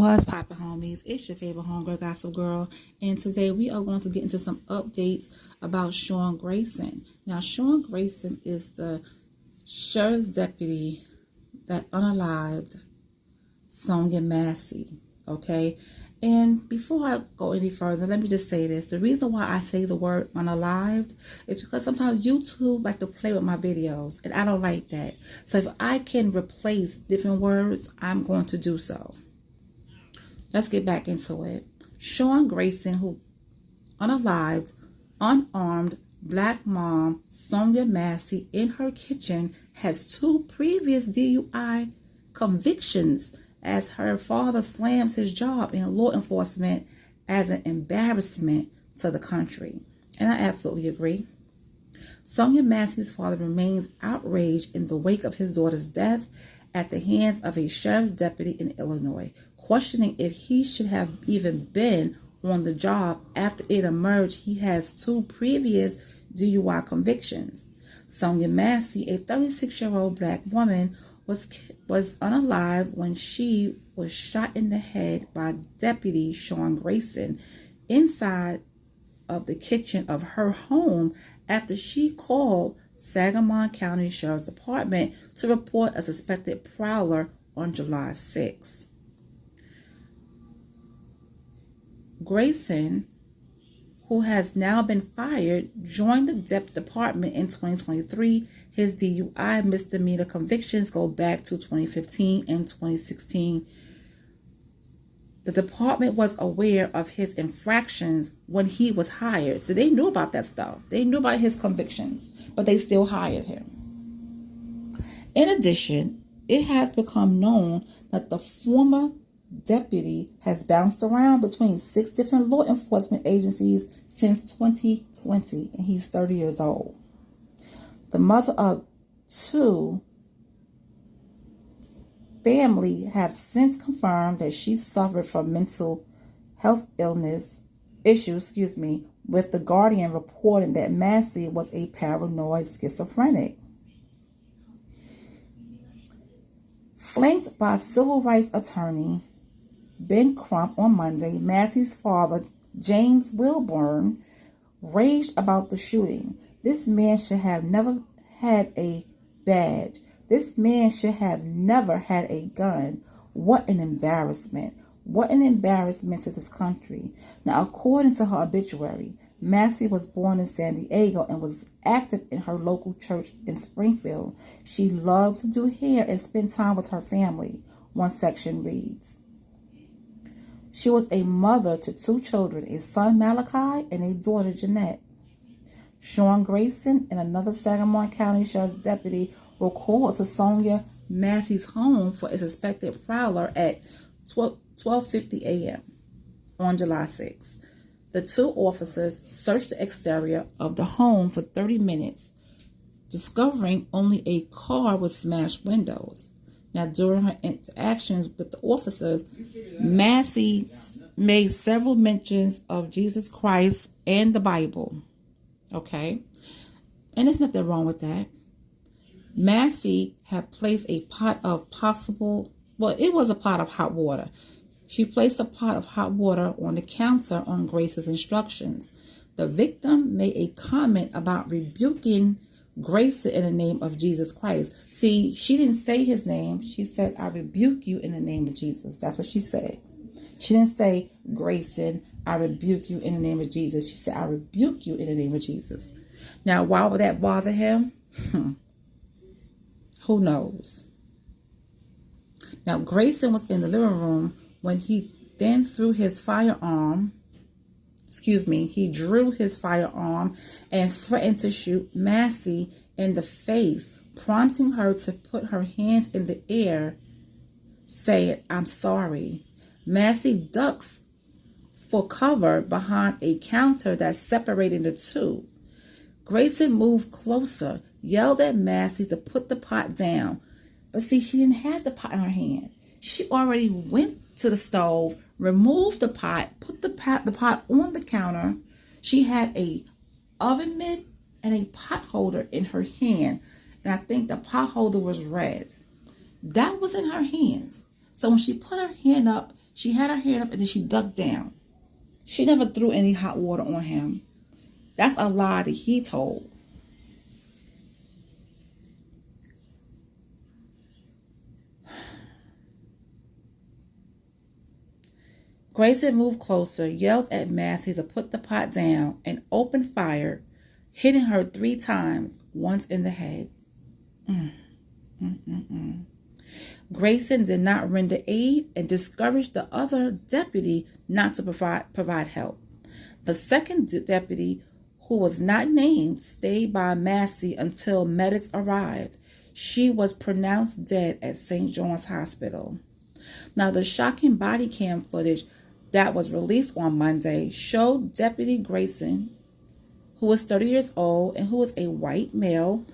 What's poppin', homies? It's your favorite homegirl, gossip girl, and today we are going to get into some updates about Sean Grayson. Now, Sean Grayson is the sheriff's deputy that unalived Sonia Massey, okay? And before I go any further, let me just say this. The reason why I say the word unalived is because sometimes YouTube like to play with my videos, and I don't like that. So if I can replace different words, I'm going to do so. Let's get back into it. Sean Grayson, who unalived, unarmed black mom Sonia Massey in her kitchen, has 2 previous DUI convictions as her father slams his job in law enforcement as an embarrassment to the country. And I absolutely agree. Sonia Massey's father remains outraged in the wake of his daughter's death at the hands of a sheriff's deputy in Illinois, questioning if he should have even been on the job after it emerged he has 2 previous DUI convictions. Sonia Massey, a 36-year-old black woman, was unalive when she was shot in the head by Deputy Sean Grayson inside of the kitchen of her home after she called Sangamon County Sheriff's Department to report a suspected prowler on July 6. Grayson, who has now been fired, joined the department in 2023. His DUI misdemeanor convictions go back to 2015 and 2016. The department was aware of his infractions when he was hired. So they knew about that stuff. They knew about his convictions, but they still hired him. In addition, it has become known that the former deputy has bounced around between 6 different law enforcement agencies since 2020, and he's 30 years old. The mother of 2 family have since confirmed that she suffered from mental health issues, with the Guardian reporting that Massey was a paranoid schizophrenic. Flanked by civil rights attorney Ben Crump on Monday, Massey's father, James Wilburn, raged about the shooting. This man should have never had a badge. This man should have never had a gun. What an embarrassment. What an embarrassment to this country. Now, according to her obituary, Massey was born in San Diego and was active in her local church in Springfield. She loved to do hair and spend time with her family, one section reads. She was a mother to 2 children, a son Malachi and a daughter Jeanette. Sean Grayson and another Sangamon County Sheriff's deputy were called to Sonia Massey's home for a suspected prowler at 12:50 a.m. on July 6. The 2 officers searched the exterior of the home for 30 minutes, discovering only a car with smashed windows. Now, during her interactions with the officers, Massey made several mentions of Jesus Christ and the Bible. Okay? And there's nothing wrong with that. Massey had placed a pot of it was a pot of hot water. She placed a pot of hot water on the counter on Grace's instructions. The victim made a comment about rebuking Grayson in the name of Jesus Christ. See, she didn't say his name. She said, I rebuke you in the name of Jesus. That's what she said. She didn't say, Grayson, I rebuke you in the name of Jesus. She said, I rebuke you in the name of Jesus. Now, why would that bother him? Who knows? Now, Grayson was in the living room when he then threw his firearm. He drew his firearm and threatened to shoot Massey in the face, prompting her to put her hands in the air, saying, I'm sorry. Massey ducks for cover behind a counter that separated the 2. Grayson moved closer, yelled at Massey to put the pot down. But see, she didn't have the pot in her hand. She already went to the stove, removed the pot, put the pot on the counter. She had a oven mitt and a pot holder in her hand. And I think the pot holder was red. That was in her hands. So when she put her hand up, She had her hand up and then she ducked down. She never threw any hot water on him. That's a lie that he told. Grayson moved closer, yelled at Massey to put the pot down, and opened fire, hitting her 3 times, once in the head. Grayson did not render aid and discouraged the other deputy not to provide help. The second deputy, who was not named, stayed by Massey until medics arrived. She was pronounced dead at St. John's Hospital. Now, the shocking body cam footage that was released on Monday showed Deputy Grayson, who was 30 years old and who was a white male,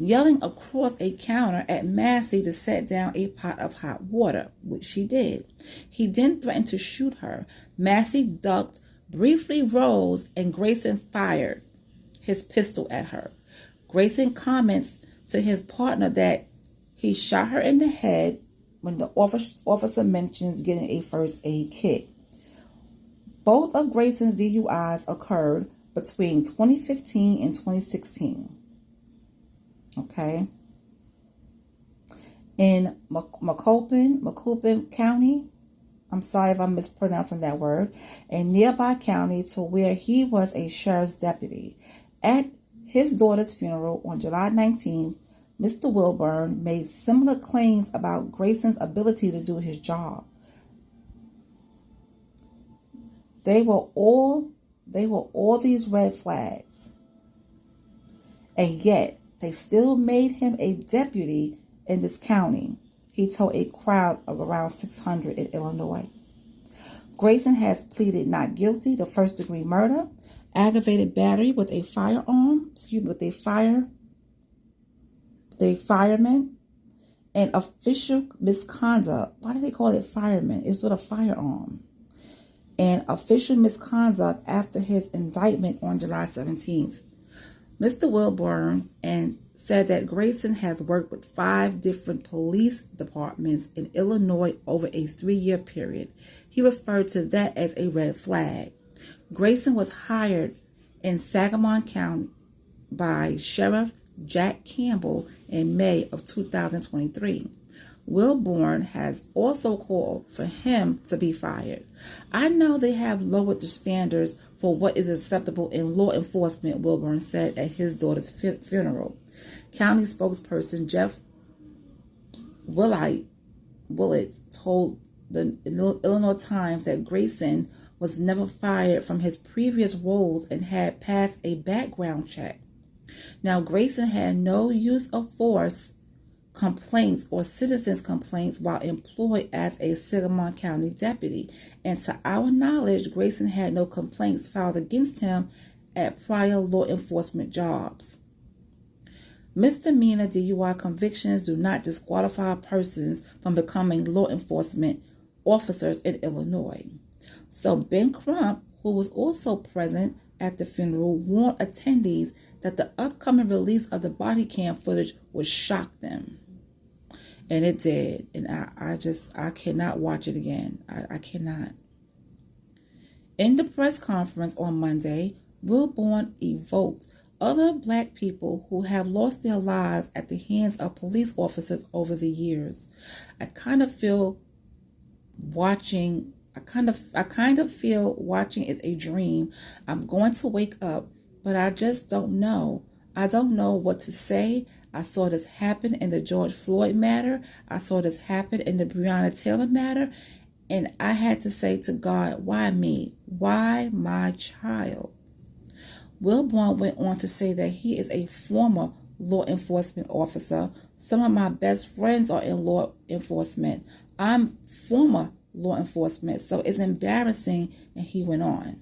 yelling across a counter at Massey to set down a pot of hot water, which she did. He then threatened to shoot her. Massey ducked, briefly rose, and Grayson fired his pistol at her. Grayson comments to his partner that he shot her in the head when the officer mentions getting a first aid kit. Both of Grayson's DUIs occurred between 2015 and 2016. Okay. In Macoupin County, I'm sorry if I'm mispronouncing that word, a nearby county to where he was a sheriff's deputy. At his daughter's funeral on July 19th, Mr. Wilburn made similar claims about Grayson's ability to do his job. They were all these red flags. And yet, they still made him a deputy in this county, he told a crowd of around 600 in Illinois. Grayson has pleaded not guilty to first-degree murder, aggravated battery with a firearm, fireman, and official misconduct. Why do they call it fireman? It's with a firearm. And official misconduct after his indictment on July 17th. Mr. Wilburn said that Grayson has worked with 5 different police departments in Illinois over a 3-year period. He referred to that as a red flag. Grayson was hired in Sangamon County by Sheriff Jack Campbell in May of 2023. Wilburn has also called for him to be fired. I know they have lowered the standards for what is acceptable in law enforcement, Wilburn said at his daughter's funeral. County spokesperson Jeff Willett told the Illinois Times that Grayson was never fired from his previous roles and had passed a background check. Now, Grayson had no use of force complaints or citizens' complaints while employed as a Sangamon County deputy, and to our knowledge, Grayson had no complaints filed against him at prior law enforcement jobs. Misdemeanor DUI convictions do not disqualify persons from becoming law enforcement officers in Illinois. So Ben Crump, who was also present at the funeral, warned attendees that the upcoming release of the body cam footage would shock them. And it did. And I cannot watch it again. I cannot. In the press conference on Monday, Wilburn evoked other Black people who have lost their lives at the hands of police officers over the years. I kind of feel watching is a dream. I'm going to wake up, but I just don't know. I don't know what to say. I saw this happen in the George Floyd matter. I saw this happen in the Breonna Taylor matter. And I had to say to God, why me? Why my child? Wilburn went on to say that he is a former law enforcement officer. Some of my best friends are in law enforcement. I'm former law enforcement, so it's embarrassing. And he went on.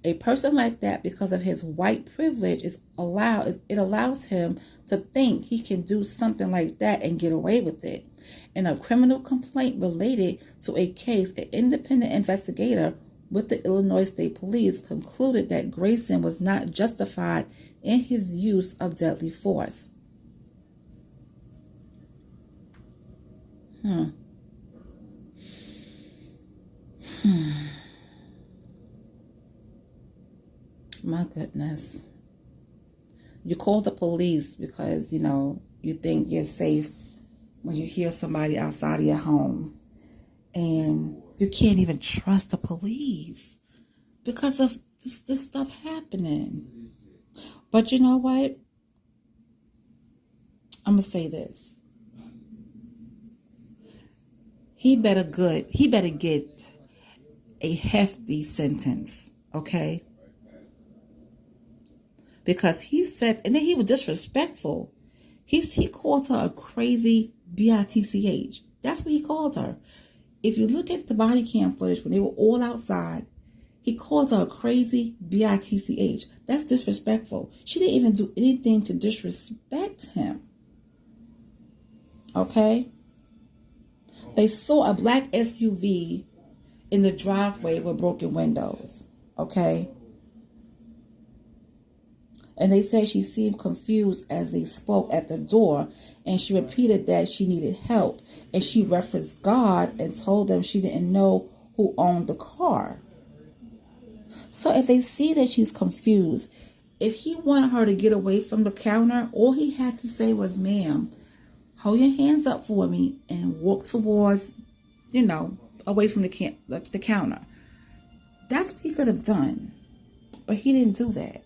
A person like that, because of his white privilege, it allows him to think he can do something like that and get away with it. In a criminal complaint related to a case, an independent investigator with the Illinois State Police concluded that Grayson was not justified in his use of deadly force. My goodness. You call the police because, you think you're safe when you hear somebody outside of your home. And you can't even trust the police because of this stuff happening. But you know what? I'm going to say this. He better get a hefty sentence, okay? Because he said, and then he was disrespectful. He called her a crazy bitch. That's what he called her. If you look at the body cam footage when they were all outside, he called her a crazy bitch. That's disrespectful. She didn't even do anything to disrespect him. Okay? They saw a black SUV in the driveway with broken windows. Okay? And they said she seemed confused as they spoke at the door, and she repeated that she needed help, and she referenced God and told them she didn't know who owned the car. So if they see that she's confused, if he wanted her to get away from the counter, all he had to say was, ma'am, hold your hands up for me and walk towards, away from the counter. That's what he could have done. But he didn't do that.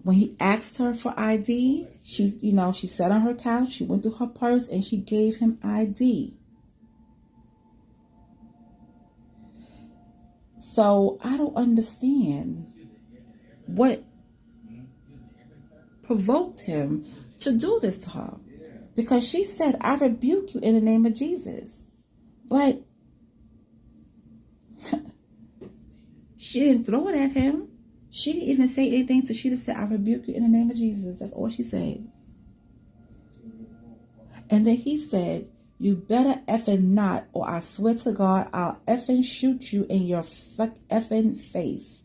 When he asked her for ID, she sat on her couch, she went through her purse, and she gave him ID. So I don't understand what provoked him to do this to her. Because she said, I rebuke you in the name of Jesus. But she didn't throw it at him. She didn't even say anything. She just said, I rebuke you in the name of Jesus. That's all she said. And then he said, you better effing not, or I swear to God, I'll effing shoot you in your effing face.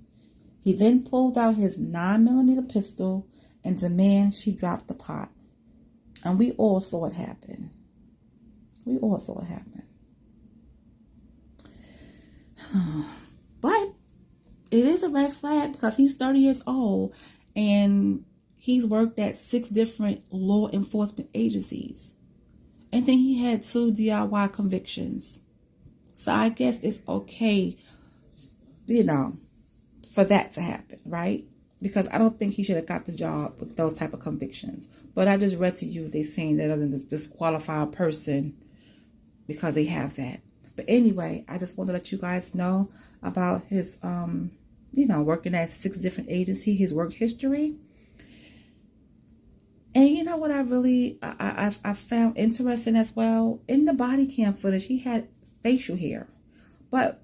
He then pulled out his 9mm pistol and demanded she drop the pot. And we all saw it happen. But it is a red flag because he's 30 years old and he's worked at 6 different law enforcement agencies. And then he had 2 DUI convictions. So I guess it's okay, for that to happen, right? Because I don't think he should have got the job with those type of convictions. But I just read to you, they saying that doesn't disqualify a person because they have that. But anyway, I just want to let you guys know about his, working at 6 different agencies, his work history. And you know what I found interesting as well? In the body cam footage, he had facial hair. But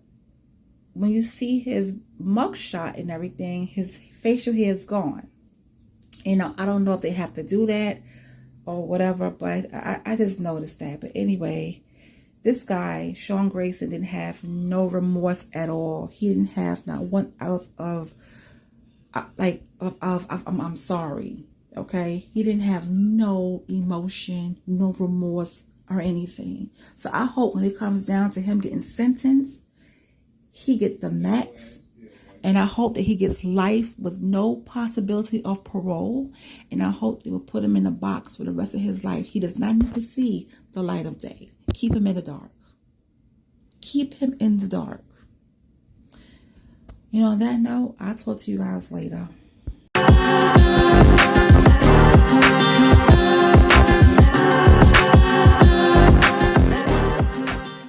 when you see his mugshot and everything, his facial hair is gone. I don't know if they have to do that or whatever, but I just noticed that. But anyway, this guy, Sean Grayson, didn't have no remorse at all. He didn't have not 1 ounce of I'm sorry. Okay? He didn't have no emotion, no remorse or anything. So I hope when it comes down to him getting sentenced, he get the max. And I hope that he gets life with no possibility of parole. And I hope they will put him in a box for the rest of his life. He does not need to see the light of day. Keep him in the dark. Keep him in the dark. On that note, I'll talk to you guys later.